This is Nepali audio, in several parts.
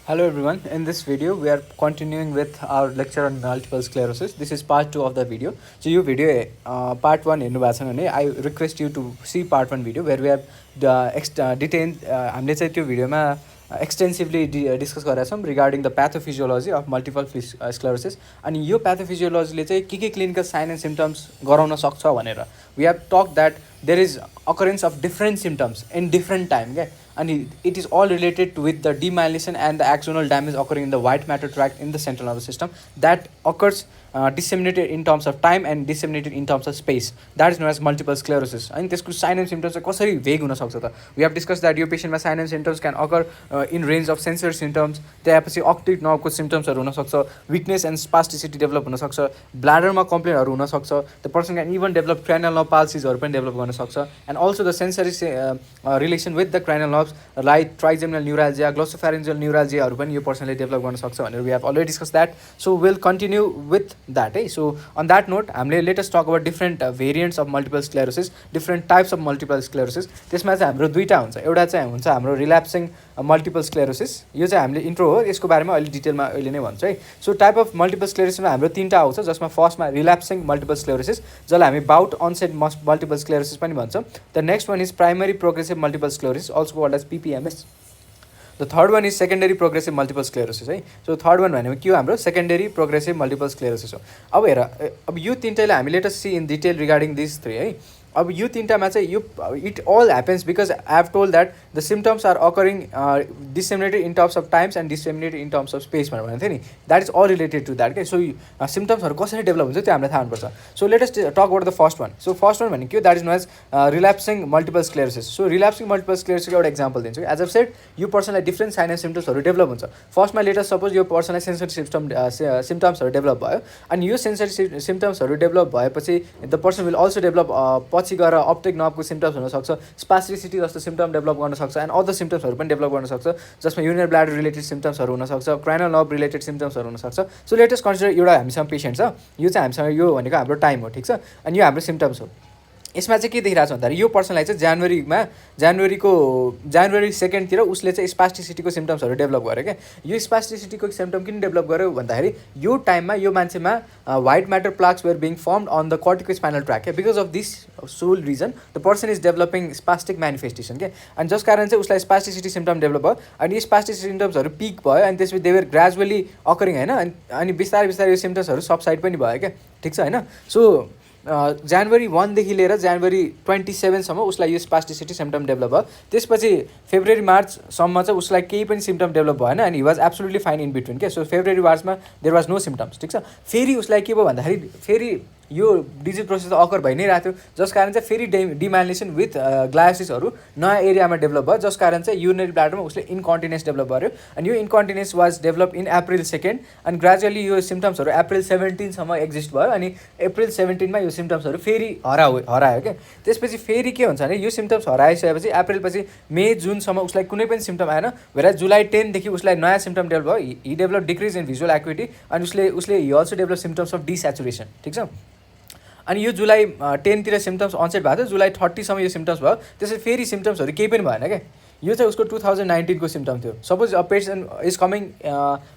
Hello everyone, in this video we are continuing with our lecture on multiple sclerosis. This is part 2 of the video. So you video part 1 I request you to see part 1 video where we have detained हामीले चाहिँ त्यो भिडियोमा extensively discuss गरेका छौँ regarding the pathophysiology of multiple sclerosis अनि यो pathophysiology चाहिँ के clinical sign and symptoms गराउन सक्छ भनेर we have talked that there is occurrence of different symptoms in different time and it is all related with the demyelination and the axonal damage occurring in the white matter tract in the central nervous system that occurs disseminated in terms of time and disseminated in terms of space. That is known as multiple sclerosis. And त्यसको sign and symptoms चाहिँ कसरी vague हुन सक्छ त? We have discussed that यो पेशेन्टमा sign and symptoms can occur in range of sensory symptoms. त्यसपछि optic nerve को symptomsहरू हुन सक्छ, weakness and spasticity develop हुन सक्छ, bladderमा complaintहरू हुन सक्छ. The person can even develop cranial nerve palsiesहरू पनि develop गर्न सक्छ. And also the sensory relation with the cranial nerves like trigeminal neuralgia, glossopharyngeal neuralgiaहरू पनि यो पर्सनले develop गर्न सक्छ भनेर we have already discussed that. So we'll continue with that. So on that note, let us talk about different variants of multiple sclerosis, different types of multiple sclerosis. त्यसमा चाहिँ हाम्रो दुईटा हुन्छ. एउटा चाहिँ हुन्छ हाम्रो relapsing multiple sclerosis. यो चाहिँ हामीले इन्ट्रो हो, यसको बारेमा अहिले डिटेलमा अहिले नै भन्छु है. सो टाइप अफ मल्टिपल स्क्लेरोसिसमा हाम्रो तीनटा आउँछ जसमा फर्स्टमा रिल्याप्सिङ मल्टिपल स्क्लेरोसिस जसलाई हामी बाउट अनसेट मल्टिपल स्क्लेरोसिस पनि भन्छौँ. The next one is primary progressive multiple sclerosis also called as PPMS. The third one is secondary progressive multiple sclerosis है. सो थर्ड वान भनेको के हो हाम्रो सेकेन्डरी प्रोग्रेसिभ मल्टिपल स्क्लेरोसिस हो. अब हेर, अब यो तिनटैलाई हामी let us see in detail regarding this three है. अब यो तिनटामा चाहिँ यो it all happens because I have told that the symptoms are occurring disseminated in terms of times and disseminated in terms of space भनेको थियो नि. That is all related to that के. सो सिम्टम्सहरू कसरी डेभलप हुन्छ त्यो हामीलाई थाहा हुनुपर्छ. So let us talk about the first one. So first one भनेको that is known as relapsing multiple sclerosis. So relapsing multiple स्क्लेरोसिसको एउटा इक्जाम्पल दिन्छु. एज अ सेड यो पर्सनलाई डिफ्रेन्ट साइन एन्ड सिम्टम्सहरू डेभलप हुन्छ. फर्स्टमा लेट अस सपोज यो पर्सनलाई सेन्सरी सिम्टम्सहरू डेभलप भयो अनि यो सेन्सरी सिम्टम्सहरू डेभलप भएपछि the person will also develop पछि गएर अप्टिक नर्भको सिम्टम्स हुनसक्छ, स्पास्टिसिटी जस्तो सिम्टम डेभलप गर्न सक्छ एन्ड अदर सिम्टम्सहरू पनि डेभलप गर्न सक्छ जसमा युरिनरी ब्ल्याडर रिलेटेड सिम्टम्सहरू हुनसक्छ, क्राइनल नर्भ रिलेटेड सिम्टम्सहरू हुनसक्छ. सो लेटेस्ट कन्सिडर एउटा हामीसँग पेसेन्ट छ, यो चाहिँ हामीसँग यो भनेको हाम्रो टाइम हो, ठिक छ. अनि यो हाम्रो सिम्टम्स हो. यसमा चाहिँ के देखिरहेको छ भन्दाखेरि यो पर्सनलाई चाहिँ जनवरी 2तिर उसले चाहिँ स्पास्टिसिटीको सिम्टम्सहरू डेभलप गर्यो क्या. यो स्पास्टिसिटीको सिम्टम किन डेभलप गर्यो भन्दाखेरि यो टाइममा यो मान्छेमा white matter plaques were being formed on the corticospinal tract क्या. Because of this sole reason the person is developing spastic manifestation क्या. अनि जस कारण चाहिँ उसलाई स्पास्टिसिटी सिम्टम डेभलप भयो अनि यो स्पास्टिसिटी सिम्टम्सहरू पिक भयो अनि त्यसपछि दे वेयर ग्रेजुअली अकरिङ होइन. अनि बिस्तारै बिस्तारै यो सिम्टम्सहरू सबसाइड पनि भयो क्या, ठिक छ होइन. सो जनवरी 1देखि लिएर जनवरी 27सम्म उसलाई यो स्पास्टिसिटी सिम्टम डेभलप भयो. त्यसपछि फेब्रुअरी मार्चसम्म चाहिँ उसलाई केही पनि सिम्टम डेभलप भएन अनि he was absolutely fine in between क्या. सो फेब्रुअरी मार्चमा देयर वाज नो सिम्टम्स, ठिक छ. फेरि उसलाई के भयो भन्दाखेरि फेरि यो डिजिज प्रोसेस त अकर भइ नै रहेको थियो जस कारण चाहिँ फेरि डिमाइलिनेसन विथ ग्लायोसिसहरू नयाँ एरियामा डेभलप भयो जस कारण चाहिँ युरिनरी ब्ल्याडरमा उसले इन्कन्टिनेन्स डेभलप गर्यो. अनि यो incontinence was develop in April 2 अनि ग्रेजुअली यो सिम्टम्सहरू अप्रिल 17सम्म एक्जिस्ट भयो अनि अप्रिल 17मा यो सिम्टम्सहरू फेरि हरायो क्या. त्यसपछि फेरि के हुन्छ भने यो सिम्टम्स हराइसकेपछि अप्रिलपछि मे जुनसम्म उसलाई कुनै पनि सिम्टम आएन. भएर जुलाई 10देखि उसलाई नयाँ सिम्टम डेभलप भयो. He develop decrease in visual acuity अनि उसले he also develop symptoms of desaturation, ठिक छ. अनि यो जुलाई 10तिर सिम्टम्स अनसेट भएको थियो, जुलाई 30सम्म यो सिम्टम्स भयो. त्यसपछि फेरि सिम्टम्सहरू केही पनि भएन क्या. यो चाहिँ उसको 2019को सिम्टम थियो. Suppose a patient is coming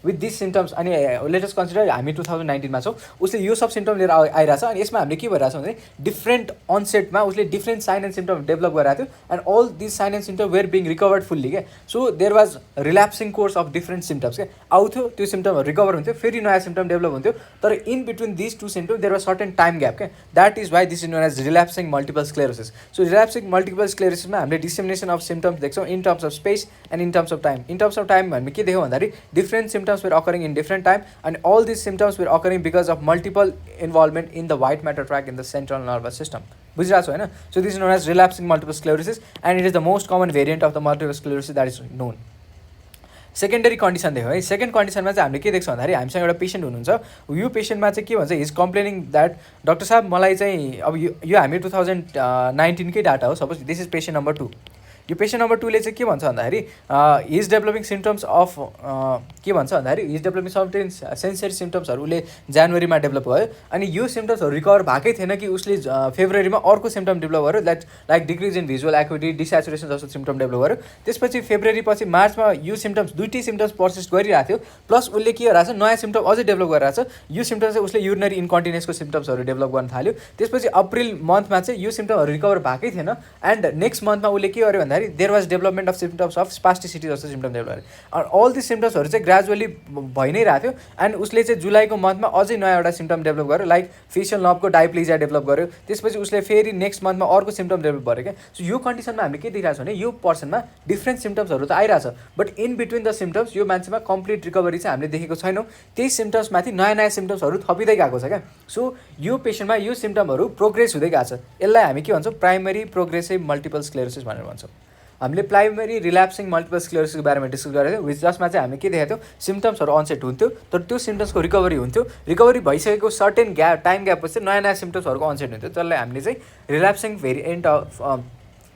with this symptoms अनि लेटेस्ट कन्सिडर हामी 2019मा छौँ. उसले यो सब सिम्टम लिएर आइरहेछ अनि यसमा हामीले के भइरहेछ भने डिफ्रेन्ट अनसेटमा उसले different sign and symptom develop गरिरहेको थियो and all this sign and symptom were being recovered fully क्या. So there was relapsing course of different symptoms क्या. आउँथ्यो त्यो सिम्टमहरू रिकभर हुन्थ्यो, फेरि नयाँ सिम्टम डेभलप हुन्थ्यो. तर in between this two symptom there was certain time gap क्या. That is why this is known as relapsing multiple sclerosis. So relapsing multiple स्क्लेरोसिसमा हामीले डिसेमिनेसन अफ सिम्टम्स देख्छौँ in terms of space and in terms of time. In terms of time हामी के देख्यौँ भन्दाखेरि different symptoms were occurring in different time and all these symptoms were occurring because of multiple involvement in the white matter tract in the central nervous system. बुझिरहेको छ होइन. So this is known as relapsing multiple sclerosis and it is the most common variant of the multiple sclerosis that is known. Secondary condition देख्यौँ है. सेकेन्ड कन्डिसनमा चाहिँ हामीले के देख्छौँ भन्दाखेरि हामीसँग एउटा पेसेन्ट हुनुहुन्छ. यो पेसेन्टमा चाहिँ के भन्छ इज कम्प्लेनिङ द्याट डक्टर साहब मलाई चाहिँ अब यो हामी 2019कै डाटा हो. Suppose this is patient number 2. यो पेसेन्ट नम्बर 2 ले चाहिँ के भन्छ भन्दाखेरि he is developing symptoms of के भन्छ भन्दाखेरि he is developing certain sensory सिम्टम्सहरू उसले जनवरीमा डेभलप भयो अनि यो सिम्टम्सहरू रिकभर भएकै थिएन कि उसले फेब्रुअरीमा अर्को सिम्टम डेभलप गर्यो लाइक डिक्रिज इन भिजुअल एक्युटी डिस्याचुरेसन जस्तो सिम्टम डेभलप गर्यो। त्यसपछि फेब्रुअरी पछि मार्चमा यो सिम्टम्स दुईटै सिम्टम्स पर्सिस्ट गरिरहेको थियो प्लस उसले के गरिरहेको छ नयाँ सिम्टम अझै डेभलप गरिरहेको छ। यो सिम्टम चाहिँ उसले युरिनरी इन्कन्टिनेन्सको सिम्टम्सहरू डेभलप गर्न थाल्यो। त्यसपछि अप्रिल मन्थमा चाहिँ यो सिम्टमहरू रिकभर भएकै थिएन एन्ड नेक्स्ट मन्थमा उसले के गर्यो भन्दाखेरि there was development of symptoms of spasticity जस्तो सिम्टम डेभलप गर्यो। अल दिस सिम्टम्सहरू चाहिँ ग्रेजुअली भइ नै रहेको थियो एन्ड उसले चाहिँ जुलाईको मन्थमा अझै नयाँ एउटा सिम्टम डेभलप गर्यो लाइक फेसियल नर्भको डायप्लेजिया डेभलप गर्यो। त्यसपछि उसले फेरि नेक्स्ट मन्थमा अर्को सिम्टम डेभलप गर्यो क्या। सो यो कन्डिसनमा हामीले के देखिरहेको छ भने यो पर्सनमा डिफ्रेन्ट सिम्टम्सहरू त आइरहेछ but in between the symptoms यो मान्छेमा कम्प्लिट रिकभरी चाहिँ हामीले देखेको छैनौँ। त्यही सिम्टम्समाथि नयाँ नयाँ सिम्टम्सहरू थपिँदै गएको छ क्या। सो यो पेसेन्टमा यो सिम्टमहरू प्रोग्रेस हुँदै गएको छ। यसलाई हामी के भन्छौँ प्राइमेरी प्रोग्रेसिभ मल्टिपल स्क्लेरोसिस भनेर भन्छौँ। हामीले प्राइमेरी रिल्याप्सिङ मल्टिपल स्क्लेरोसिसको बारेमा डिस्कस गरेको थियौँ जसमा चाहिँ हामीले के देखाएको थियौँ सिम्टम्सहरू अनसेट हुन्थ्यो तर त्यो सिम्टम्सको रिकभरी हुन्थ्यो। रिकभरी भइसकेको सर्टेन टाइम ग्यापपछि नयाँ नयाँ सिम्टम्सहरूको अनसेट हुन्थ्यो जसलाई हामीले चाहिँ रिल्याप्सिङ भेरिएन्ट अफ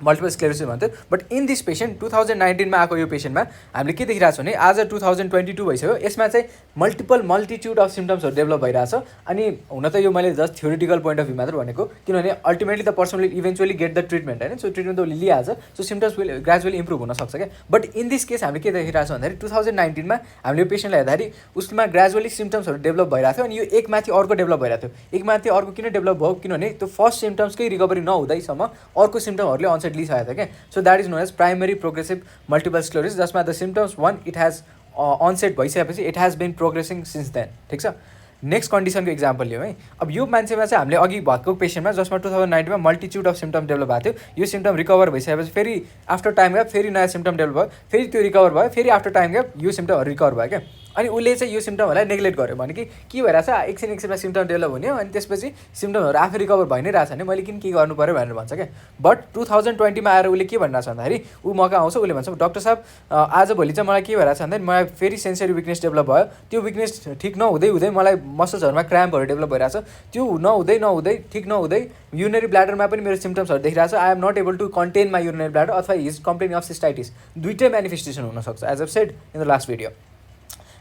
मल्टिपल स्क्लेरोसिस भन्थ्यो। बट इन दिस पेसेन्ट 2019मा आएको यो पेसेन्टमा हामीले के देखिरहेको छ भने आज 2022 भइसक्यो यसमा चाहिँ मल्टिट्युड अफ सिम्टम्सहरू डेभलप भइरहेछ। अनि हुन त यो मैले just theoretical point of view मात्र भनेको किनभने ultimately the person will eventually get the treatment होइन। सो ट्रिटमेन्ट त उसले लिइहाल्छ so symptoms will gradually improve हुनसक्छ क्या। बट इन दिस केस हामीले के देखिरहेको छ भन्दाखेरि 2019मा हामीले यो पेसेन्टलाई हेर्दाखेरि उसमा ग्रेजुअली सिम्टम्सहरू डेभलप भइरहेको थियो अनि यो एकमाथि अर्को डेभलप भइरहेको थियो। एकमाथि अर्को किन डेभलप भयो किनभने त्यो फर्स्ट सिम्टम्सकै रिकभरी नहुँदैसम्म अर्को सिम्टमहरूले अनसेट लिइसकेको थियो क्या। So that is known as primary progressive multiple sclerosis जसमा the symptoms 1 it has onset भइसकेपछि it has been progressing since then. ठिक छ। नेक्स्ट कन्डिसनको इक्जाम्पल लियौँ है। अब यो मान्छेमा चाहिँ हामीले अघि भएको पेसेन्टमा जसमा 2019मा मल्टिट्युड अफ सिम्टम डेभलप भएको थियो यो सिम्टम रिकभर भइसकेपछि फेरि आफ्टर टाइम ग्याप फेरि नयाँ सिम्टम डेभलप भयो फेरि त्यो रिकभर भयो फेरि आफ्टर टाइम ग्याप यो सिम्टमहरू रिकभर भयो क्या। अनि उसले चाहिँ यो सिम्टमहरूलाई नेग्लेक्ट गर्यो भने कि के भइरहेछ एकछिनमा सिम्टम डेभलप हुने हो अनि त्यसपछि सिम्टमहरू आफै रिकभर भइ नै रहेछ भने मैले किन के गर्नु पऱ्यो भनेर भन्छ क्या। बट 2020मा आएर उसले के भनिरहेछ भन्दाखेरि ऊ मौका आउँछ उसले भन्छ डाक्टर साहब आजभोलि चाहिँ मलाई के भइरहेछ भन्दाखेरि मलाई फेरि सेन्सरी विकनेस डेभलप भयो त्यो विकनेस ठिक नहुँदै हुँदै मलाई मसल्सहरूमा क्राम्पहरू डेभलप भइरहेछ त्यो नहुँदै ठिक नहुँदै युरिनरी ब्ल्याडरमा पनि मेरो सिम्टम्सहरू देखिरहेछ I am not able to contain my urinary bladder अथवा हिज कम्प्लेनिङ अफ सिस्टाइटिस दुइटै म्यानिफेस्टेसन हुनसक्छ as of said in the last video.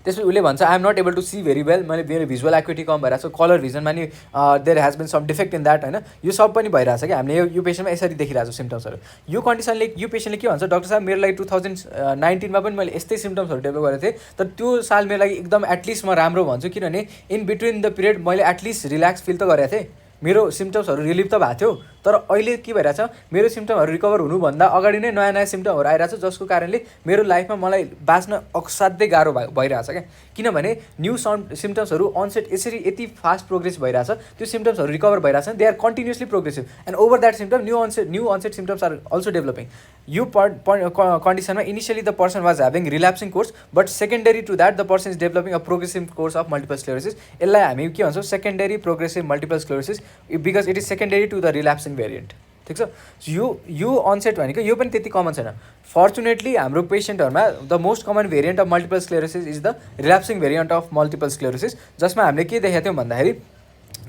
त्यसपछि उसले भन्छ I am not able to see very well मैले मेरो भिजुअल एक्युटी कम भइरहेको छ कलर भिजनमा नि there has been some defect in that होइन यो सब पनि भइरहेछ कि हामीले यो पेसेन्टमा यसरी देखिरहेको छ सिम्टम्सहरू। यो कन्डिसनले यो पेसेन्टले के भन्छ डाक्टर साहब मेरो लागि 2019मा पनि मैले यस्तै सिम्टम्सहरू डेभलप गरेको थिएँ तर त्यो साल मेरो लागि एकदम एटलिस्ट म राम्रो भन्छु किनभने इन बिट्विन द पिरियड मैले एटलिस्ट रिल्याक्स फिल त गरेको थिएँ मेरो सिम्टम्सहरू रिलिभ त भएको थियो तर अहिले के भइरहेछ मेरो सिम्टमहरू रिकभर हुनुभन्दा अगाडि नै नयाँ नयाँ सिम्टमहरू आइरहेछ जसको कारणले मेरो लाइफमा मलाई बाँच्न असाध्यै गाह्रो भइरहेछ क्या। किनभने न्यू सिम्टम्सहरू अनसेट यसरी यति फास्ट प्रोग्रेस भइरहेछ त्यो सिम्टम्सहरू रिकभर भइरहेछ they are continuously progressive and over that symptom new onset symptoms are also developing. यो कन्डिसनमा initially the person was having relapsing course but secondary to that the person is developing a progressive course of multiple sclerosis. यसलाई हामी के भन्छौँ secondary progressive multiple sclerosis because it is secondary to the relapsing variant. ठिक छ। यो अनसेट भनेको यो पनि त्यति कमन छैन। फर्चुनेटली हाम्रो पेसेन्टहरूमा the most common variant of multiple sclerosis is the relapsing variant of multiple sclerosis जसमा हामीले के देखाएको थियौँ भन्दाखेरि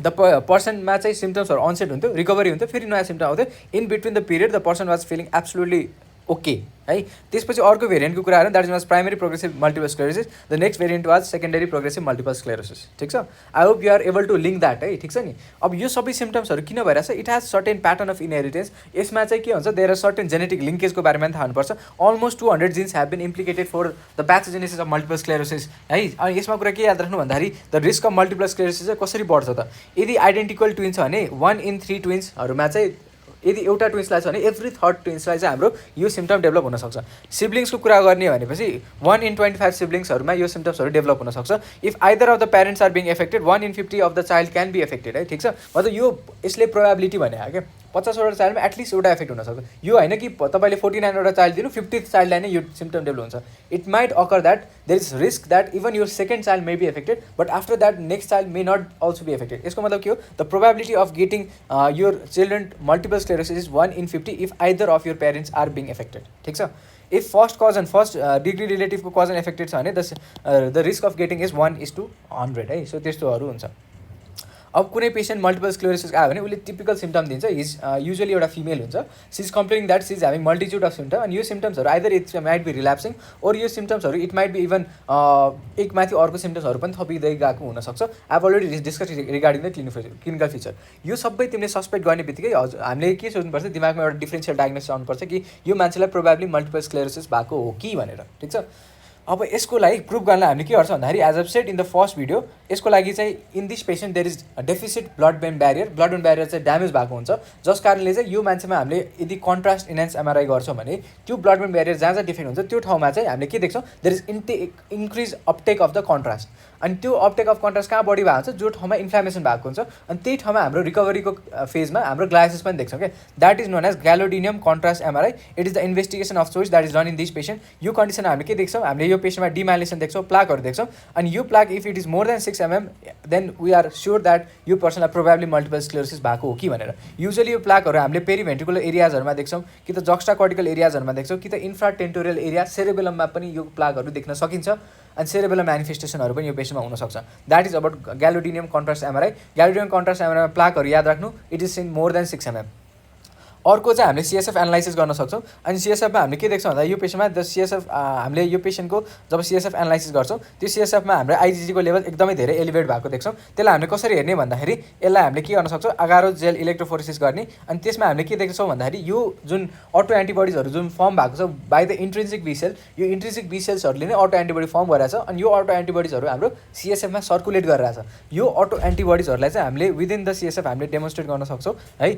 द पर्सनमा चाहिँ सिम्टम्सहरू अनसेट हुन्थ्यो रिकभरी हुन्थ्यो फेरि नयाँ सिम्टम आउँथ्यो in between the period the person was feeling absolutely okay है। त्यसपछि अर्को भेरिएन्टको कुरा हेर्नु that is was primary progressive multiple sclerosis the next variant was secondary progressive multiple sclerosis. ठिक छ। I hope you are able to link that है। ठिक छ नि। अब यो सबै सिम्टम्सहरू किन भइरहेछ it has certain pattern of inheritance यसमा चाहिँ के हुन्छ देयर आर सर्टेन जेनेटिक लिङ्केजको बारेमा पनि थाहा हुनुपर्छ। Almost 200 genes have been implicated for the pathogenesis of multiple sclerosis है। अनि यसमा कुरा के याद राख्नु भन्दाखेरि the risk of multiple sclerosis चाहिँ कसरी बढ्छ त यदि आइडेन्टिकल ट्विन्स छ भने 1 in 3 ट्विन्सहरूमा चाहिँ यदि एउटा ट्विन्सलाई छ भने एभ्री थर्ड ट्विन्सलाई चाहिँ हाम्रो यो सिम्टम डेभलप हुनसक्छ। सिब्लिङ्सको कुरा गर्ने भनेपछि 1 in 25 सिब्लिङ्सहरूमा यो सिम्टम्सहरू डेभलप हुनसक्छ। If either of the parents are being affected 1 in 50 of the child can be affected है। ठिक छ। मतलब यो यसले प्रोबेबिलिटी भने क्या 50वटा चाइल्डमा एटलिस्ट एउटा एफेक्ट हुनसक्छ। यो होइन कि तपाईँले 49वटा चाइल्ड दिनु 50th चाइल्डलाई नै यो सिम्टम डेभलप हुन्छ। It might occur that there is risk that even your second child may be affected but after that next child may not also be affected. यसको मतलब के हो the probability of getting your children multiple sclerosis is 1 in 50 if either of your parents are being affected. ठिक छ। If first cousin first degree रिलेटिभको कजन एफेक्टेड छ भने the risk of getting is 1:100 है। सो त्यस्तोहरू हुन्छ। अब कुनै पेसेन्ट मल्टिपल स्क्लेरोसिस आयो भने उसले टिपिकल सिम्टम दिन्छ, इज युजली एउटा फिमेल हुन्छ, she is complaining that she is having multitude of symptom, अनि यो सिम्टम्सहरू either it might be relapsing or यो सिम्टम्सहरू इट माइट बी इभन एक माथि अर्को सिम्टम्सहरू पनि थपिँदै गएको हुनसक्छ। I have already discuss regarding the clinical feature. यो सबै तिमीले सस्पेक्ट गर्ने बित्तिकै हामीले के सोच्नुपर्छ, दिमागमा एउटा डिफ्रेन्सियल डायग्नोसिस आउनुपर्छ कि यो मान्छेलाई प्रोबाब्ली मल्टिपल स्क्लेरोसिस भएको हो कि भनेर, ठिक छ। अब यसको लागि प्रुभ गर्नलाई हामीले के गर्छ भन्दाखेरि, as I said in the first video, यसको लागि चाहिँ in this patient there is deficit blood brain barrier चाहिँ ड्यामेज भएको हुन्छ, जस कारणले चाहिँ यो मान्छेमा हामीले यदि कन्ट्रास्ट इन्हान्स एमआरआई गर्छौँ भने त्यो ब्लड ब्रेन ब्यारियर जहाँ डिफेक्ट हुन्छ त्यो ठाउँमा चाहिँ हामीले के देख्छौँ, there is increase uptake of the contrast. अनि त्यो अपटेक अफ कन्ट्रास्ट कहाँ बढी भएको हुन्छ, जो ठाउँमा इन्फ्लामेसन भएको हुन्छ, अनि त्यही ठाउँमा हाम्रो रिकभरीको फेजमा हाम्रो ग्लाइसिस पनि देख्छौँ क्या। That is known as gadolinium contrast MRI. It is the investigation of choice that is done in this patient. यो कन्डिसनमा हामीले के देख्छौँ, हामीले यो पेसेन्टमा डिमाइलेसन देख्छौँ, प्लाकहरू देख्छौँ, अनि यो plaque if it is more than 6 mm then we are sure that यो पर्सनलाई प्रोबाब्ली मल्टिपल स्क्लेरोसिस भएको हो कि भनेर। युजली यो प्लाकहरू हामीले पेरिभेन्ट्रिकुलर एरियाजहरूमा देख्छौँ, कि त जक्स्टाकर्टिकल एरियाजहरूमा देख्छौँ, कि त इन्फ्राटेन्टोरियल एरिया सेरेबेलममा पनि यो प्लाकहरू देख्न सकिन्छ, अनि सेरेबेलम म्यानिफेस्टेसनहरू पनि यो पेसेन्टमा हुनसक्छ। That is about gadolinium contrast MRI. Gadolinium contrast एमआरआईमा प्लाकहरू याद राख्नु, it is in more than 6 mm। अर्को चाहिँ हामीले सिएसएफ एनालाइसिस गर्न सक्छौँ, अनि सिएसएफमा हामीले के देख्छौँ भन्दा यो पेसेन्टमा द सिएसएफ हामीले यो पेसेन्टको जब सिएसएफ एनालाइसिस गर्छौँ त्यो सिएसएफमा हाम्रो आइजिजीको लेभल एकदमै धेरै एलिभेट भएको देख्छौँ। त्यसलाई हामीले कसरी हेर्ने भन्दाखेरि यसलाई हामीले के गर्न सक्छौँ, अगारो जेल इलेक्ट्रोफोरेसिस गर्ने, अनि त्यसमा हामीले के देख्छौँ भन्दाखेरि यो जुन अटो एन्टिबडिजहरू जुन फर्म भएको छ by the intrinsic B cell, यो इन्ट्रिन्सिक बी सेल्सहरूले नै अटो एन्टिबडी फर्म गरेछ, अनि यो अटो एन्टिबडिजहरू हाम्रो सिएसएफमा सर्कुलेट गरिरहेछ। यो अटो एन्टिबडिजहरूलाई चाहिँ हामीले विदिन द सिएसएफ हामीले डेमोन्स्ट्रेट गर्न सक्छौँ है।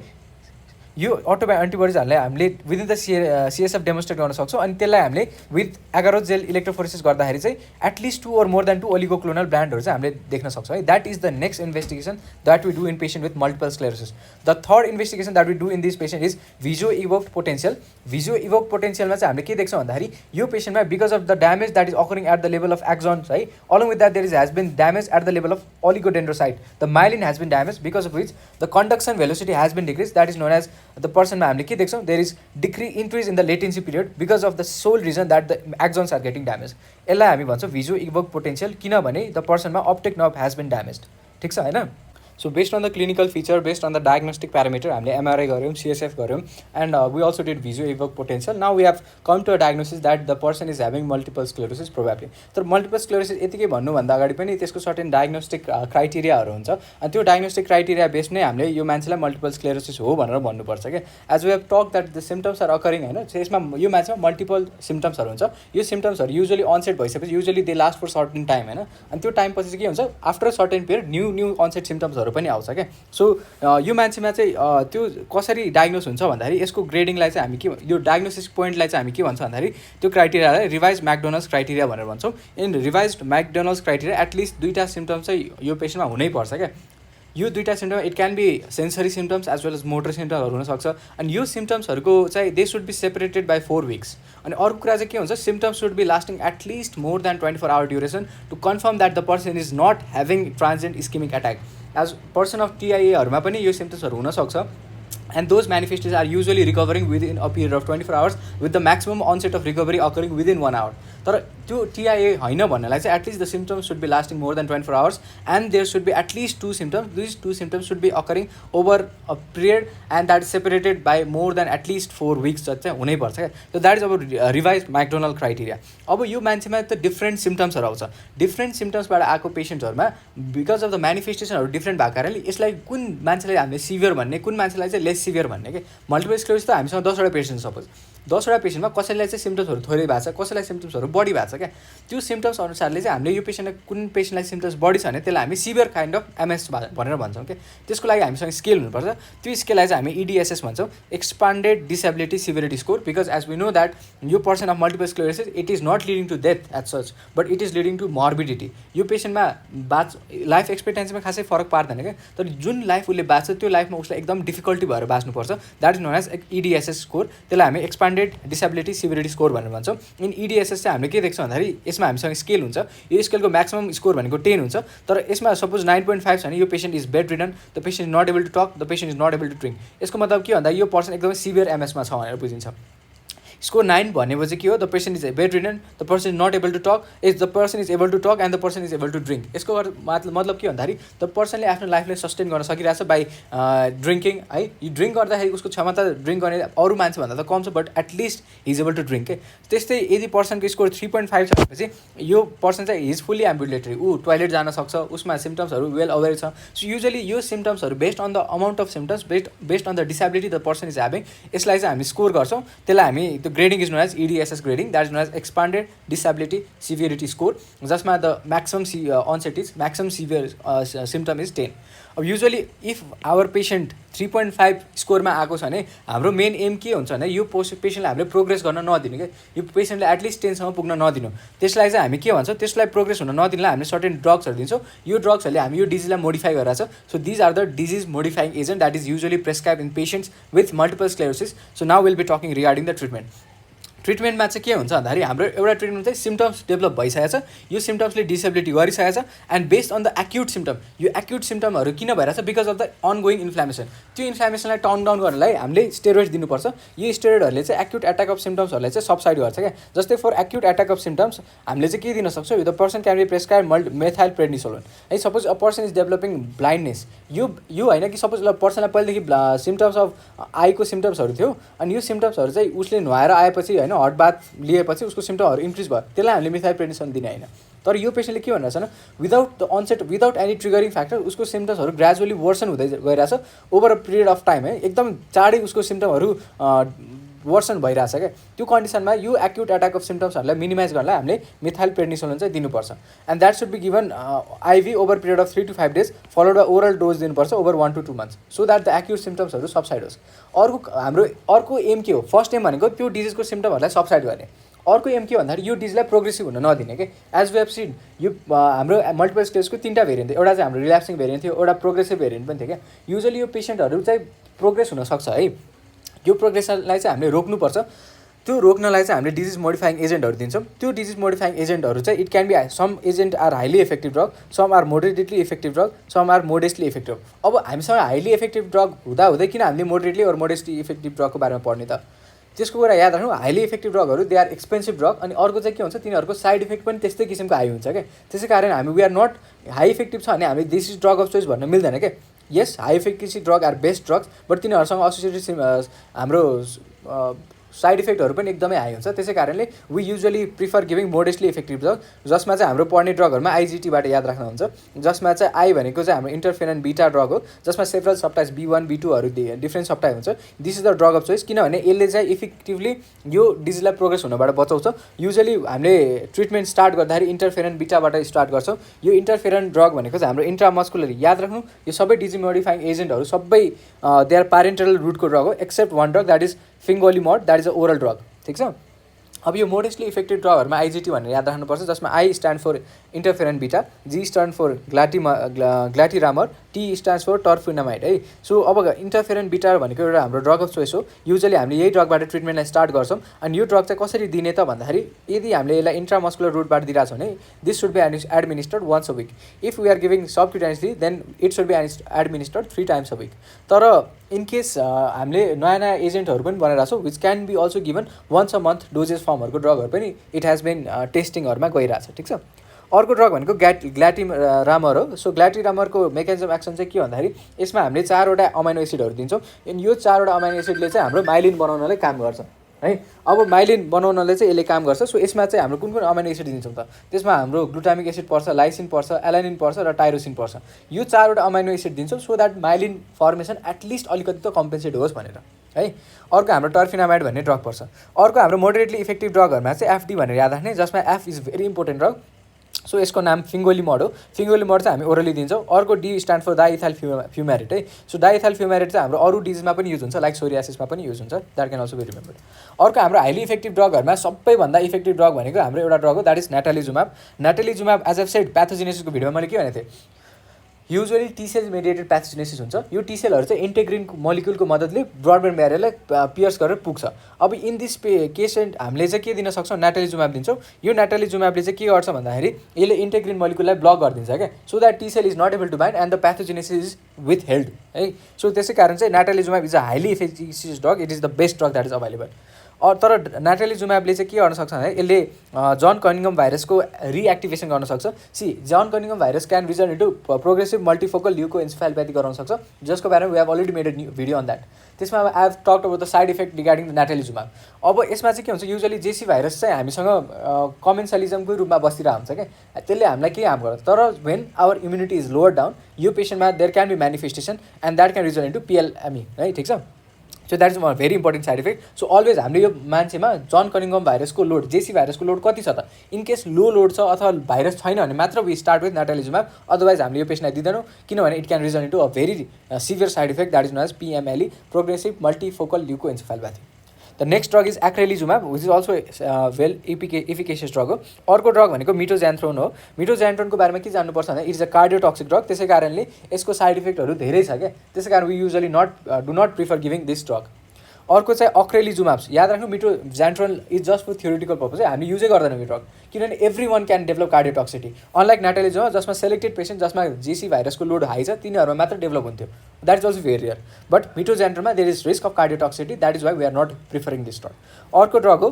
यो अटो एन्टिबडिजहरूलाई हामीले विदिन द सिएसएफ डेमोन्स्ट्रेट गर्न सक्छौँ, अनि त्यसलाई हामीले विथ एगारो जेल इलेक्ट्रोफोरेसिस गर्दाखेरि चाहिँ at least 2 or more than 2 oligoclonal ब्रान्डहरू चाहिँ हामीले देख्न सक्छौँ है। That is the next investigation that we do in patient with multiple sclerosis. The third investigation that we do in this patient is visual evoked potential. Visual evoked पोटेन्सियलमा चाहिँ हामीले के देख्छौँ भन्दाखेरि यो पेसेन्टमा because of the damage that is occurring at the level of axons है, along with that there is has been damage at the level of oligodendrocyte, the myelin has been damage because of which the conduction velocity has been decrease, that is known as the पर्सनमा हामीले के देख्छौँ, there is increase in the latency period because of the sole reason that the axons are getting damage. यसलाई हामी भन्छौँ भिजुओ इभोक्ड पोटेन्सियल, किनभने द पर्सनमा optic nerve has been damage, ठिक छ होइन। So based on the clinical feature, based on the diagnostic parameter हामीले एमआरआई गऱ्यौँ, सिएसएफ गऱ्यौँ, and we also did visual evoked potential. Now we have come to a diagnosis that the person is having multiple sclerosis probably. तर मल्टिपल स्क्लेरोसिस यतिकै भन्नुभन्दा अगाडि पनि त्यसको सर्टेन डायग्नोस्टिक क्राइटेरियाहरू हुन्छ, अनि त्यो डायग्नोस्टिक क्राइटेरिया बेस्ड नै हामीले यो मान्छेलाई मल्टिपल स्क्लेरोसिस हो भनेर भन्नुपर्छ क्या। As we have talk that the symptoms are occurring होइन, यसमा यो मान्छेमा मल्टिपल सिम्टम्सहरू हुन्छ। यो सिम्टम्सहरू युजली अनसेट भइसकेपछि usually they last for certain time होइन, अनि त्यो टाइम पछि चाहिँ के हुन्छ, after certain period new onset सिम्टम्सहरू पनि आउँछ क्या। सो यो मान्छेमा चाहिँ त्यो कसरी डायग्नोस हुन्छ भन्दाखेरि यसको ग्रेडिङलाई चाहिँ हामी के, यो डायग्नोसिस पोइन्टलाई चाहिँ हामी के भन्छ भन्दाखेरि त्यो क्राइटेरियालाई रिभाइज म्याकडोनल्ड्स क्राइटेरिया भनेर भन्छौँ। In revise McDonald's criteria at least 2टा सिम्टम्स चाहिँ यो पेसेन्टमा हुनैपर्छ क्या। यो 2टा symptom it can be sensory symptoms as well as motor सिम्टम्सहरू हुनसक्छ, अनि यो सिम्टम्सहरूको चाहिँ they should be separated by 4 weeks। अनि अर्को कुरा चाहिँ के हुन्छ, symptoms should be lasting at least more than 24 hour duration to confirm that the person is not having transient ischemic attack. As person of टिआइएहरूमा पनि यो सिम्टम्सहरू हुनसक्छ, and those manifestations are usually recovering within a period of 24 hours with the maximum onset of recovery occurring within 1 hour. तर त्यो टिआइए होइन भन्नलाई चाहिँ at least the symptoms should be lasting more than 24 hours and there should be at least 2 symptoms. These 2 symptoms should be occurring over a period and that is separated by more than at least 4 weeks जति चाहिँ हुनैपर्छ क्या। सो द्याट इज अब रिभाइज म्याकडोनल्ड क्राइटेरिया। अब यो मान्छेमा त डिफ्रेन्ट सिम्टम्सहरू आउँछ, डिफ्रेन्ट सिम्टम्सबाट आएको पेसेन्ट्सहरूमा बिकज अफ द म्यानिफेस्टेसनहरू डिफ्रेन्ट भएको कारणले यसलाई कुन मान्छेलाई हामीले सिभियर भन्ने, कुन मान्छेलाई चाहिँ लेस सिभियर भन्ने कि। मल्टिपल स्क्लेरोसिस त हामीसँग 10 वटा पेसेन्ट, सपोज 10 वटा पेसेन्टमा कसैलाई चाहिँ सिम्टम्सहरू थोरै भएको छ, कसैलाई सिम्टम्सहरू बढी भएको छ क्या। त्यो सिम्टम्स अनुसारले चाहिँ हामीले यो पेसेन्टलाई कुन पेसेन्टलाई सिम्टम्स बढी छ भने त्यसलाई हामी सिभियर काइन्ड अफ एमएस भनेर भन्छौँ क्या। त्यसको लागि हामीसँग स्केल हुनुपर्छ, त्यो स्केललाई चाहिँ हामी इडिएसएस भन्छौँ, expanded disability severity score. Because as we know that यो person of multiple sclerosis it is not leading to death at such but it is leading to morbidity. यो पेसेन्टमा लाइफ एक्सपेक्टेन्सीमा खासै फरक पार्दैन क्या, तर जुन लाइफ उसले बाँच्छ त्यो लाइफमा उसलाई एकदम डिफिकल्टी भएर बाँच्नुपर्छ। That is known as EDSS score, त्यसलाई हामी एक्सपान्डेड डिसेबिलिटी सिभिरिटी स्कोर भनेर भन्छौँ। इन इडिएसएस चाहिँ हामीले के देख्छौँ भन्दाखेरि यसमा हामीसँग स्केल हुन्छ, यो स्केलको म्याक्सिमम स्कोर भनेको 10 हुन्छ, तर यसमा सपोज 9.5 छ भने यो patient is bedridden, the patient is not able to talk, the patient is not able to drink. यसको मतलब के भन्दा यो पर्सन एकदमै सिभियर एमएसमा छ भनेर बुझिन्छ। स्कोर 9 भनेपछि के हो, the patient is bedridden, the person is not able to talk, the person is able to talk and the person is able to drink. यसको मतलब के भन्दाखेरि द पर्सनले आफ्नो लाइफलाई सस्टेन गर्न सकिरहेछ बाई ड्रिङ्किङ है। यो ड्रिङ्क गर्दाखेरि उसको क्षमता ड्रिङ्क गर्ने अरू मान्छेभन्दा त कम छ, but at least he's able to drink के। त्यस्तै यदि पर्सनको स्कोर 3.5 छ भनेपछि यो पर्सन चाहिँ हिज फुल्ली एम्बुलेटरी, ऊ टोइलेट जान सक्छ, उसमा सिम्टम्सहरू वेल अवेर छ। सो युजली यो सिम्टम्सहरू based on the amount of symptoms based on the disability the person is having, यसलाई चाहिँ हामी स्कोर गर्छौँ। त्यसलाई हामी त्यो grading is known as EDSS grading, that is known as expanded disability severity score, जसमा the maximum onset is maximum severe symptom is 10। अब युजली इफ आवर पेसेन्ट 3.5 स्कोरमा आएको छ भने हाम्रो मेन एम के हुन्छ भने यो पेसेन्टलाई हामीले प्रोग्रेस गर्न नदिनु क्या, यो पेसेन्टलाई एटलिस्ट 10 सम्म पुग्न नदिनु। त्यसलाई चाहिँ हामी के भन्छौँ, त्यसलाई प्रोग्रेस हुन नदिनुलाई हामीले सर्टेन ड्रग्सहरू दिन्छौँ। यो ड्रग्सहरूले हामी यो डिजिजलाई मोडिफाई गरिरहेछ। So these are the disease modifying agent that is usually prescribe in patients with multiple sclerosis. So now will be talking regarding the treatment. ट्रिटमेन्टमा चाहिँ के हुन्छ भन्दाखेरि हाम्रो एउटा ट्रिटमेन्ट चाहिँ सिम्टम्स डेभलप भइसकेको छ, यो सिम्टम्सले डिसेबिलिटी गरिसकेको छ, and based on the acute symptom, यो एक्युट सिम्टमहरू किन भइरहेछ because of the ongoing inflammation, त्यो इन्फ्लामेसनलाई टर्न डाउन गर्नलाई हामीले स्टेरोइड्स दिनुपर्छ। यो स्टेरोइडहरूले चाहिँ एक्युट एट्याक अफ सिम्टम्सहरूलाई चाहिँ सबसाइड गर्छ क्या। जस्तै for acute attack of symptoms हामीले चाहिँ के दिन सक्छौँ, the person can be prescribe methyl prednisolone है। Suppose a person is developing blindness, यो होइन कि सपोज पर्सनलाई पहिलेदेखि सिम्टम्स अफ आईको सिम्टम्सहरू थियो, अनि यो सिम्टम्सहरू चाहिँ उसले नुहाएर आएपछि होइन हट बाथ लिएपछि उसको सिम्टमहरू इन्क्रिज भयो, त्यसलाई हामीले मिथाइल प्रेडनिसोलोन दिने होइन। तर यो पेसेन्टले के भनिरहेछ न, without the onset without any triggering factor उसको सिम्टम्सहरू ग्रेजुअली वर्सन हुँदै गइरहेछ over a period of time है, एकदम चाँडै उसको सिम्टमहरू वर्सन भइरहेछ क्या। त्यो कन्डिसनमा यो एक्युट एट्याक अफ सिम्टम्सहरूलाई मिनिमाइज गर्नलाई हामीले मिथाइल प्रेडनिसोलोन चाहिँ दिनुपर्छ, and that should be given IV over period of 3 to 5 days followed by oral dose दिनुपर्छ over 1 to 2 months, so that the acute सिम्टम्सहरू सबसाइड होस्। हाम्रो अर्को एम के हो, फर्स्ट एम भनेको त्यो डिजिजको सिम्टमहरूलाई सबसाइड गर्ने। अर्को एम के भन्दाखेरि यो डिजिजलाई प्रोग्रेसिभ हुन नदिने के। एज वी हेभ सिन यो हाम्रो मल्टिपल स्क्लेरोसिसको 3टा भेरिएन्ट थियो, एउटा चाहिँ हाम्रो रिल्याप्सिङ भेरिएन्ट थियो, एउटा प्रोग्रेसिभ भेरिएन्ट पनि थियो क्या। युजली यो पेसेन्टहरू चाहिँ प्रोग्रेस हुनसक्छ है, यो प्रोग्रेसनलाई चाहिँ हामीले रोक्नुपर्छ। त्यो रोक्नलाई चाहिँ हामीले डिजिज मोडिफाइङ एजेन्टहरू दिन्छौँ। त्यो डिजिज मोडिफाइङ एजेन्टहरू चाहिँ it can be some agent are highly effective drug, some are moderately effective drug, some are modestly effective. अब हामीसँग हाइली इफेक्टिभ ड्रग हुँदाहुँदै किन हामीले मोडरेटली और मोडेस्टली इफेक्टिभ ड्रगको बारेमा पढ्ने त, त्यसको कुरा याद राख्नु। हाइली इफेक्टिभ ड्रगहरू दे आर एक्सपेन्सिभ ड्रग, अनि अर्को चाहिँ के हुन्छ तिनीहरूको साइड इफेक्ट पनि त्यस्तै किसिमको हाई हुन्छ क्या। त्यसै कारण हामी we are not high effective छ भने हामी this is drug of choice भन्न मिल्दैन क्या। यस high effective drug are best drugs, but तिनीहरूसँग एसोसिएटेड हाम्रो साइड इफेक्टहरू पनि एकदमै हाई हुन्छ। त्यसै कारणले we usually prefer giving modestly effective drug, जसमा चाहिँ हाम्रो पढ्ने ड्रगहरूमा IGTबाट याद राख्न हुन्छ, जसमा चाहिँ आई भनेको चाहिँ हाम्रो इन्टरफेरन बिटा ड्रग हो, जसमा सेभरल सबटाइप्स B1 B2हरू डिफ्रेन्ट सबटाइप हुन्छ। This is the drug of choice, किनभने यसले चाहिँ इफेक्टिभली यो डिजिजलाई प्रोग्रेस हुनबाट बचाउँछ। युजली हामीले ट्रिटमेन्ट स्टार्ट गर्दाखेरि इन्टरफेरन बिटाबाट स्टार्ट गर्छौँ। यो इन्टरफेरन ड्रग भनेको चाहिँ हाम्रो इन्ट्रामस्कुलर, याद राख्नु यो सबै डिजिज मोडिफाइङ एजेन्टहरू सबै दे आर प्यारेन्टल रुटको ड्रग हो, except one drug that is fingolimod, that is a oral drug, ठिक छ। अब यो मोडेस्टली इफेक्टिभ ड्रगहरूमा IGT भनेर याद राख्नुपर्छ, जसमा I stand for interferon beta, G stand for glatiramer, T stand for teriflunomide है। सो अब इन्टरफेरन बिटा भनेको एउटा हाम्रो ड्रग अफ चोइस हो। युजली हामीले यही ड्रगबाट ट्रिटमेन्टलाई स्टार्ट गर्छौँ। अनि यो ड्रग चाहिँ कसरी दिने त भन्दाखेरि यदि हामीले यसलाई इन्ट्रामस्कुलर रुटबाट दिइरहेछौँ भने this should be administered once a week. If we are giving subcutaneously then it should be administered 3 times a week। तर इन केस हामीले नयाँ नयाँ एजेन्टहरू पनि बनाइरहेको छौँ which can be also given once a month doses फर्महरूको ड्रगहरू पनि इट हेज बिन टेस्टिङहरूमा गइरहेछ, ठिक छ। अर्को ड्रग भनेको ग्ल्याटिरामर हो। सो ग्ल्याटिरामरको मेकानिजम एक्सन चाहिँ के भन्दाखेरि यसमा हामीले 4वटा अमाइनो एसिडहरू दिन्छौँ। अनि यो 4वटा अमाइनो एसिडले चाहिँ हाम्रो माइलिन बनाउनलाई काम गर्छ है। अब माइलिन बनाउनले चाहिँ यसले काम गर्छ। सो यसमा चाहिँ हाम्रो कुन कुन अमाइनो एसिड दिन्छौँ त, त्यसमा हाम्रो ग्लुटामिक एसिड पर्छ, लाइसिन पर्छ, एलानिन पर्छ र टाइरोसिन पर्छ। यो 4वटा अमाइनो एसिड दिन्छौँ so that myelin formation at least अलिकति त कम्पेन्सेट होस् भनेर है। अर्को हाम्रो टर्फिनामाइड भन्ने ड्रग पर्छ। अर्को हाम्रो मोडरेटली इफेक्टिभ ड्रगहरूमा चाहिँ FD भनेर याद राख्ने, जसमा F is very important drug. So यसको नाम फिङ्गोलिमोड हो। फिङ्गोलिमोड चाहिँ हामी ओरली दिन्छौँ। अर्को D स्ट्यान्ड फर डाइइथाइल फ्युमेरेट है। सो डाइइथाइल फ्युमेरेट चाहिँ हाम्रो अरू डिजिजमा पनि युज हुन्छ, लाइक सोरियासिसमा पनि युज हुन्छ, that can also be remembered. अर्को हाम्रो हाइली इफेक्टिभ ड्रगहरूमा सबैभन्दा इफेक्टिभ ड्रग भनेको हाम्रो एउटा ड्रग हो that is natalizumab. Natalizumab as a said प्याथोजेनेसिसको भिडियोमा मैले के भनेको थिएँ, युजली T-सेल मेडिएटेड प्याथोजेनेसिस हुन्छ। यो T-सेलहरू चाहिँ इन्टेग्रिन मोलिक्युलको मद्दतले ब्रडब्यान्ड ब्यारियरलाई पियर्स गरेर पुग्छ। अब इन दिस केसेन्ट हामीले चाहिँ के दिन सक्छौँ, नेटालिजुमाब दिन्छौँ। यो नेटालिजुमाबले चाहिँ के गर्छ भन्दाखेरि यसले इन्टेग्रिन मोलिक्युललाई ब्लक गरिदिन्छ क्या, so that T-cell is not able to bind and the pathogenesis is withheld है। सो त्यसै कारण चाहिँ natalizumab is a highly effective drug, it is the best drug that is available. तर नाटालिजुम्याबले चाहिँ के गर्न सक्छ भने यसले जन कनिङम भाइरसको रिएक्टिभेसन गर्न सक्छ। सी John Cunningham virus can result into progressive multifocal leukoencephalopathy गराउन सक्छ, जसको बारेमा we have already made a video on that. त्यसमा अब I have talked about the side effect regarding the natalizumab. अब यसमा चाहिँ के हुन्छ, युजली जेसी भाइरस चाहिँ हामीसँग कमेन्सलिजमकै रूपमा बसिरहेको हुन्छ क्या, त्यसले हामीलाई केही हार्म गर्छ। तर when our immunity is lower down, यो पेसेन्टमा there can be manifestation and that can result into PLME है, ठिक छ। So that is a very important side effect. So always हामीले यो मान्छेमा जन कनिङम भाइरसको लोड, जेसी भाइरसको लोड कति छ त, इन केस लो लोड छ अथवा भाइरस छैन भने मात्र we start with natalizumab, otherwise हामीले यो पेसेन्टलाई दिँदैनौँ, किनभने it can result into a very severe side effect that is known as PMLE, progressive multifocal leukoencephalopathy. The next drug is ocrelizumab which is also well efficacious drug हो। अर्को ड्रग भनेको मिटोज्यान्थ्रोन हो। मिटोज्यान्थ्रोनको बारेमा के जान्नुपर्छ भने इट इज अ कार्डियोटक्सिक ड्रग, त्यसै कारणले यसको साइड इफेक्टहरू धेरै छ क्या, त्यसै कारण we usually do not prefer giving this drug. अर्को चाहिँ अक्रेलिजुम्याब, याद राख्नु mitoxantrone is just for theoretical purpose है, हामी युजै गर्दैनौँ यो ड्रग, किनभने every one can develop cardiotoxicity, unlike natalizumab जसमा सेलेक्टेड पेसेन्ट जसमा जेसी भाइरसको लोड हाई छ तिनीहरूमा मात्र डेभलप हुन्थ्यो, that is also very rare. But मिटोज्यान्थ्रोनमा there is risk of cardiotoxicity, that is why we are not preferring this drug. अर्को ड्रग हो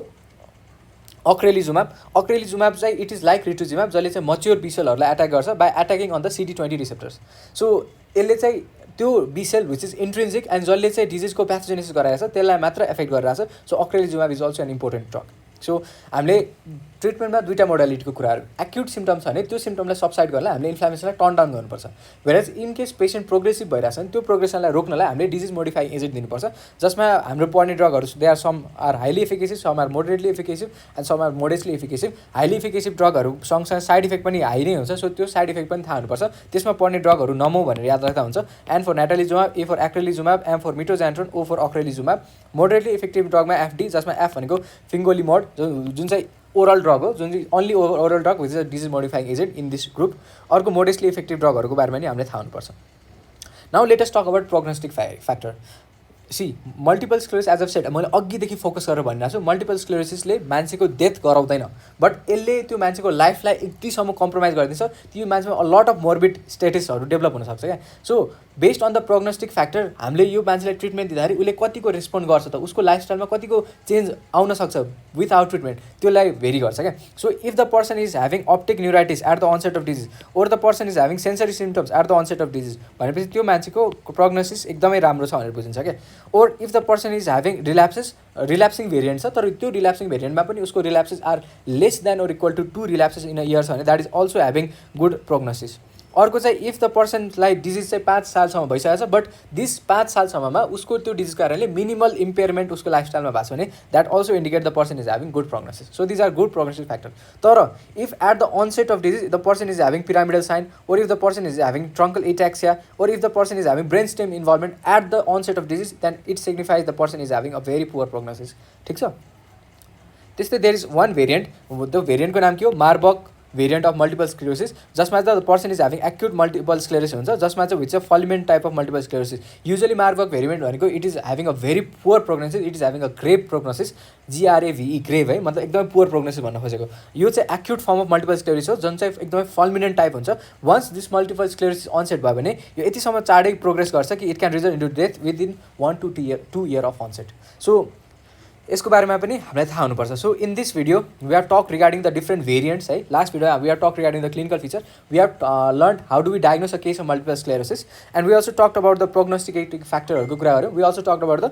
अक्रेलिजुम्याब। अक्रेलिजुम्याब चाहिँ इट इज लाइक रिटुजिम्याब, जसले चाहिँ मच्योर बी सेलहरूलाई एट्याक गर्छ by attacking on the CD20 receptors. So यसले चाहिँ त्यो B cell which is intrinsic and जसले चाहिँ डिजिजको प्याथोजेनेसिस गराएको छ त्यसलाई मात्र एफेक्ट गरिरहेको छ। So ocrelizumab is also an important drug. So हामीले ट्रिटमेन्टमा दुईवटा मोडालिटीको कुराहरू, एक्युट सिम्टम्स छ भने त्यो सिम्टमलाई सबसाइड गर्नलाई हामीले इन्फ्लामेसनलाई टर्न डाउन गर्नुपर्छ, whereas in case patient progressive भइरहेको छ भने त्यो प्रोग्रेसनलाई रोक्नलाई हामीले डिजिज मोडिफाइङ एजेन्ट दिनुपर्छ, जसमा हाम्रो पर्ने ड्रगहरू they are some are highly efficacious, some are moderately efficacious and some are modestly efficacious. Highly efficacious ड्रगहरू सँगसँगै साइड इफेक्ट पनि हाई नै हुन्छ, सो त्यो साइड इफेक्ट पनि थाहा हुनुपर्छ। त्यसमा पर्ने ड्रगहरू नमो भनेर याद राख्दा हुन्छ, and for natalizumab, A for ocrelizumab, M for mitoxantrone, O for ocrelizumab. Moderately effective ड्रगमा एफडी, जसमा एफ भनेको फिङ्गोलिमोड जुन चाहिँ ओरल ड्रग हो, जुन चाहिँ only oral drug which is a disease modifying agent in this group. अर्को मोडेस्टली इफेक्टिभ ड्रगहरूको बारेमा नि हामीले थाहा हुनुपर्छ। Now let us talk about prognostic factor. See multiple sclerosis as of said, मैले अघिदेखि फोकस गरेर भनिरहेको छु, मल्टिपल स्क्लेरोसिसले मान्छेको डेथ गराउँदैन, बट यसले त्यो मान्छेको लाइफलाई यतिसम्म कम्प्रोमाइज गरिदिन्छ, त्यो मान्छेमा अ लट अफ मोर्बिड स्टेटसहरू डेभलप हुनसक्छ क्या। So based on the prognostic factor हामीले यो मान्छेलाई ट्रिटमेन्ट दिँदाखेरि उसले कतिको रेस्पोन्ड गर्छ त, उसको लाइफस्टाइलमा कतिको चेन्ज आउन सक्छ विथआउट ट्रिटमेन्ट, त्यसलाई भेरी गर्छ क्या। So if the person is having optic neuritis at the onset of disease, or the person is having sensory symptoms at the onset of disease, भनेपछि त्यो मान्छेको प्रोग्नोसिस एकदमै राम्रो छ भनेर बुझिन्छ क्या। Or if the person is having relapsing variant छ, तर त्यो रिल्याप्सिङ भेरिएन्टमा पनि उसको relapses are less than or equal to 2 relapses in a year छ भने that is also having good prognosis. अर्को चाहिँ इफ द पर्सनलाई डिजिज चाहिँ 5 सालसम्म भइसकेको छ, बट दिस 5 सालसम्ममा उसको त्यो डिजिज कारणले मिनिमल इम्पेयरमेन्ट उसको लाइफस्टाइलमा भएको छ भने that also indicate the person is having good prognosis. So these are good prognosis factor. तर if at the onset of disease the person is having pyramidal sign, or if the person is having truncal ataxia, or if the person is having brain stem involvement at the onset of disease, then it signifies the person is having a very poor prognosis, ठिक छ। त्यस्तै देयर इज वान भेरिएन्ट, त्यो भेरिएन्टको नाम के हो, Marburg variant of multiple sclerosis, जसमा चाहिँ the person is having acute multiple sclerosis हुन्छ, जसमा चाहिँ which a fulminant type of multiple sclerosis. Usually Marburg variant भनेको it is having a very poor prognosis, it is having a grave prognosis, GRAVE grave है, मतलब एकदमै पुवर प्रोग्नोसिस भन्न खोजेको। यो चाहिँ acute form of multiple sclerosis हो, जुन चाहिँ एकदमै फल्मिनेन्ट टाइप हुन्छ। Once this multiple sclerosis onset भयो भने यो यतिसम्म चाँडै प्रोग्रेस गर्छ कि it can result into death within 1 to 2 year of onset. So यसको बारेमा पनि हामीलाई थाहा हुनुपर्छ। So in this video we are talk regarding the different variants है। Last video we are talk regarding the clinical feature, we are learn how do we diagnose a case of multiple sclerosis, and we also talked about the प्रोग्नोस्टिकेटिङ फ्याक्टरहरूको कुराहरू, we also talked about the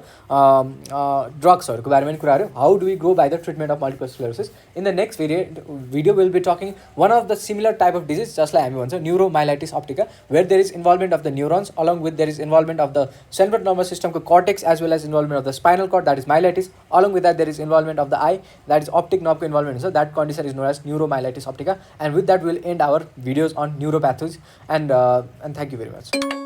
ड्रग्सहरूको बारेमा पनि कुराहरू, how do we go by the treatment of multiple sclerosis. In the next video will be talking one of the similar type of disease जसलाई हामी भन्छौँ neuromyelitis optica, where there is involvement of the neurons along with there is involvement of the central nervous सिस्टमको cortex as well as involvement of the spinal cord, that is myelitis, along with that there is involvement of the eye, that is optic nerve involvement, so that condition is known as neuromyelitis optica. And with that we will end our videos on neuropathies, and thank you very much.